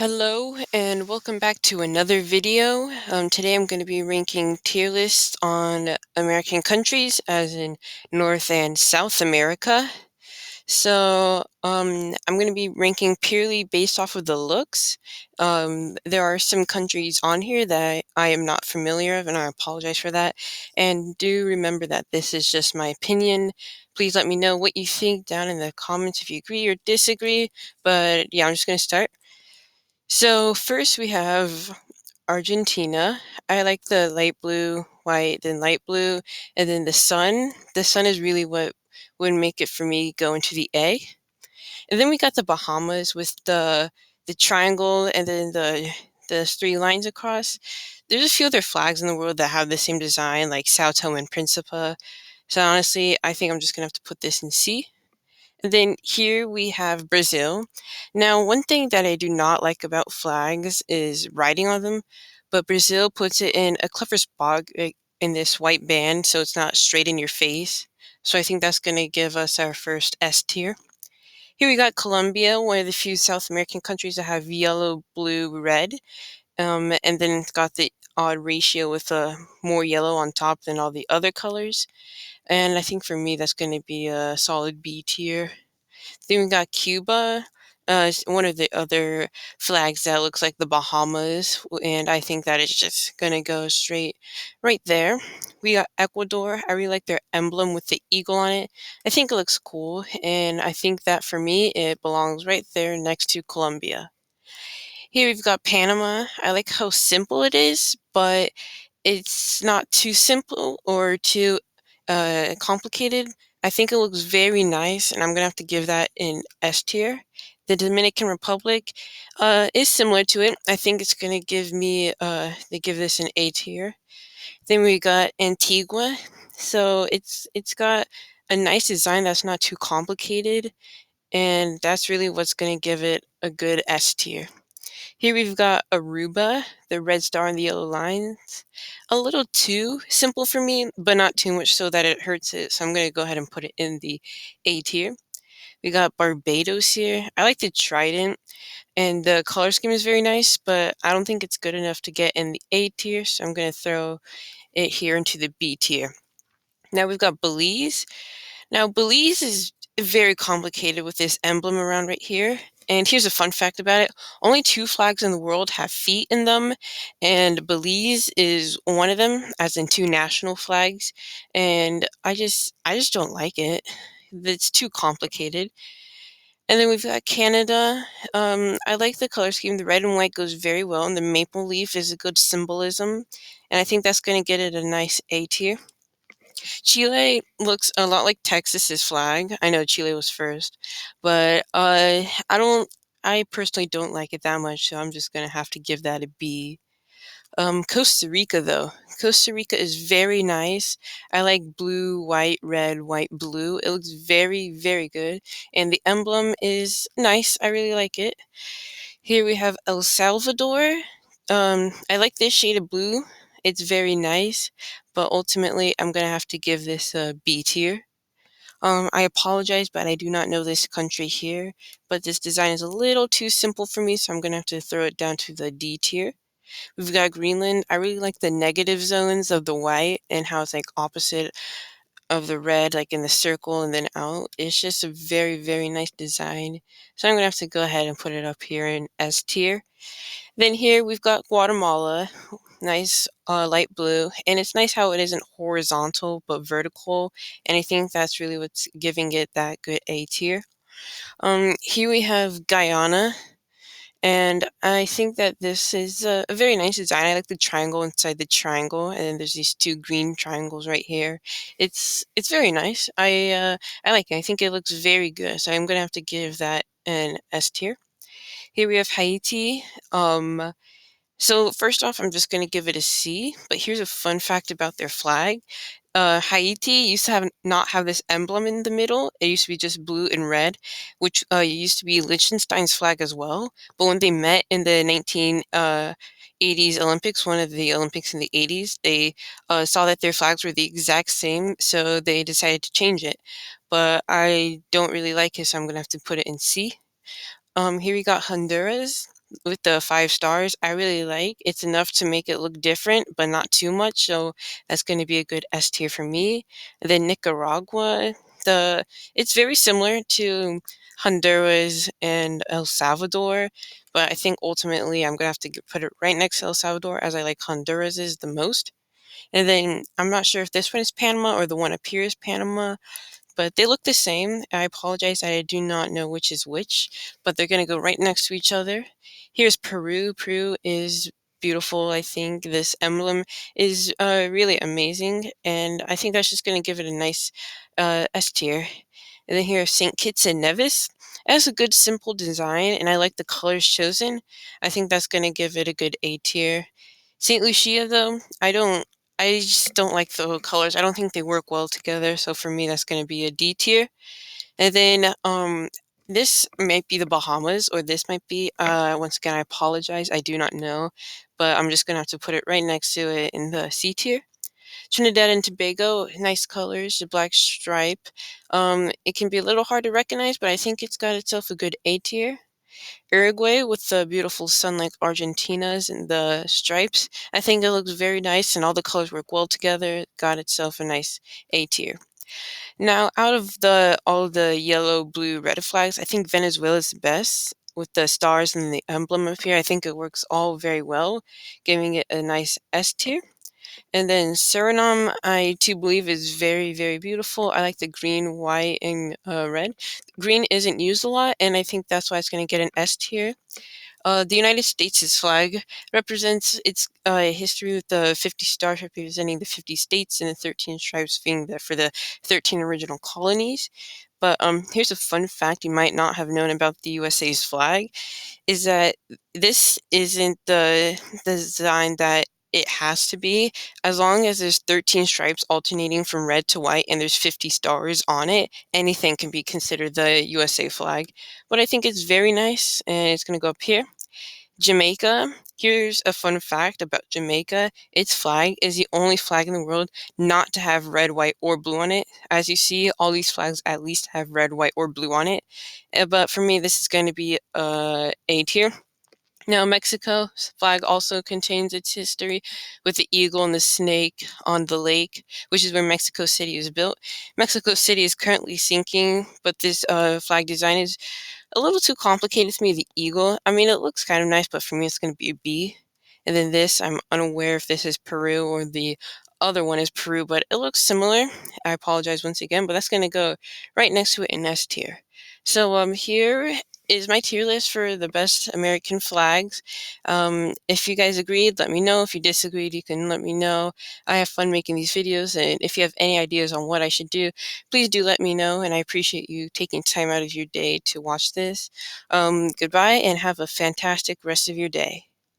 Hello and welcome back to another video. Today I'm going to be ranking tier lists on American countries, as in North and South America. I'm going to be ranking purely based off of the looks. There are some countries on here that I am not familiar of, and I apologize for that. And do remember that this is just my opinion. Please let me know what you think down in the comments if you agree or disagree. But yeah, I'm just going to start. So first we have Argentina. I like the light blue, white, then light blue, and then the sun. The sun is really what would make it for me go into the A. And then we got the Bahamas with the triangle and then the three lines across. There's a few other flags in the world that have the same design, like Sao Tome and Principe. So honestly, I think I'm just gonna have to put this in C. And then here we have Brazil. Now, one thing that I do not like about flags is writing on them, but Brazil puts it in a clever spot in this white band so it's not straight in your face. So I think that's going to give us our first S tier. Here we got Colombia, one of the few South American countries that have yellow, blue, red. And then it's got the odd ratio with more yellow on top than all the other colors. And I think for me, that's going to be a solid B tier. Then we got Cuba, one of the other flags that looks like the Bahamas, and I think that is just gonna go straight right there. We got Ecuador. I really like their emblem with the eagle on it. I think it looks cool, and I think that for me, it belongs right there next to Colombia. Here we've got Panama. I like how simple it is, but it's not too simple or too complicated. I think it looks very nice, and I'm gonna have to give that an S tier. The Dominican Republic is similar to it. I think it's gonna give me they give this an A tier. Then we got Antigua. So it's got a nice design that's not too complicated, and that's really what's gonna give it a good S tier. Here we've got Aruba, the red star and the yellow lines. A little too simple for me, but not too much so that it hurts it. So I'm going to go ahead and put it in the A tier. We got Barbados here. I like the trident, and the color scheme is very nice, but I don't think it's good enough to get in the A tier. So I'm going to throw it here into the B tier. Now we've got Belize. Now, Belize is very complicated with this emblem around right here. And here's a fun fact about it. Only two flags in the world have feet in them, and Belize is one of them, as in two national flags. And I just don't like it. It's too complicated. And then we've got Canada. I like the color scheme. The red and white goes very well, and the maple leaf is a good symbolism. And I think that's going to get it a nice A tier. Chile looks a lot like Texas's flag. I know Chile was first, but I personally don't like it that much, so I'm just gonna have to give that a B. Costa Rica though. Costa Rica is very nice. I like blue, white, red, white, blue. It looks very, very good. And the emblem is nice. I really like it. Here we have El Salvador. I like this shade of blue. It's very nice, but ultimately I'm gonna have to give this a B tier. I apologize, but I do not know this country here, but this design is a little too simple for me, so I'm gonna have to throw it down to the D tier. We've got Greenland. I really like the negative zones of the white and how it's like opposite of the red, like in the circle and then out. It's just a very, very nice design. So I'm gonna have to go ahead and put it up here in S tier. Then here we've got Guatemala, nice light blue, and it's nice how it isn't horizontal but vertical, and I think that's really what's giving it that good A tier. Here we have Guyana, and I think that this is a very nice design. I like the triangle inside the triangle, and then there's these two green triangles right here. It's very nice. I like it. I think it looks very good. So I'm gonna have to give that an S tier. Here we have Haiti. So first off, I'm just going to give it a C, but here's a fun fact about their flag. Haiti used to not have this emblem in the middle. It used to be just blue and red, which used to be Liechtenstein's flag as well. But when they met in the 1980s Olympics, one of the Olympics in the 80s, they saw that their flags were the exact same, so they decided to change it. But I don't really like it, so I'm going to have to put it in C. Here we got Honduras. with the 5 stars, I really like. It's enough to make it look different, but not too much. So that's going to be a good S tier for me. And then Nicaragua, it's very similar to Honduras and El Salvador, but I think ultimately I'm gonna have to put it right next to El Salvador as I like Honduras is the most. And then I'm not sure if this one is Panama or the one up here is Panama, but they look the same. I apologize that I do not know which is which, but they're going to go right next to each other. Here's Peru. Peru is beautiful. I think this emblem is really amazing, and I think that's just going to give it a nice S tier. And then here's St. Kitts and Nevis. It has a good simple design, and I like the colors chosen. I think that's going to give it a good A tier. St. Lucia, though, I just don't like the colors. I don't think they work well together. So for me, that's going to be a D tier. And then this might be the Bahamas, or this might be, once again, I apologize. I do not know, but I'm just going to have to put it right next to it in the C tier. Trinidad and Tobago, nice colors, the black stripe. It can be a little hard to recognize, but I think it's got itself a good A tier. Uruguay with the beautiful sun like Argentina's and the stripes. I think it looks very nice and all the colors work well together. It got itself a nice A tier. Now, out of the all the yellow, blue, red flags, I think Venezuela is the best with the stars and the emblem up here. I think it works all very well, giving it a nice S tier. And then Suriname, I too believe is very, very beautiful. I like the green, white, and red. Green isn't used a lot, and I think that's why it's going to get an S tier. The United States' flag represents its history with the 50 stars representing the 50 states and the 13 stripes being there for the 13 original colonies. But here's a fun fact you might not have known about the USA's flag is that this isn't the design that it has to be. As long as there's 13 stripes alternating from red to white and there's 50 stars on it, anything can be considered the USA flag. But I think it's very nice, and it's going to go up here. Jamaica. Here's a fun fact about Jamaica. Its flag is the only flag in the world not to have red, white, or blue on it. As you see, all these flags at least have red, white, or blue on it. But for me, this is going to be A tier. Now, Mexico's flag also contains its history with the eagle and the snake on the lake, which is where Mexico City is built. Mexico City is currently sinking, but this flag design is a little too complicated to me, the eagle. I mean, it looks kind of nice, but for me, it's going to be a B. And then this, I'm unaware if this is Peru or the other one is Peru, but it looks similar. I apologize once again, but that's going to go right next to it in S tier. So here is my tier list for the best American flags. If you guys agreed, let me know. If you disagreed, you can let me know. I have fun making these videos, and if you have any ideas on what I should do, please do let me know, and I appreciate you taking time out of your day to watch this. Goodbye, and have a fantastic rest of your day.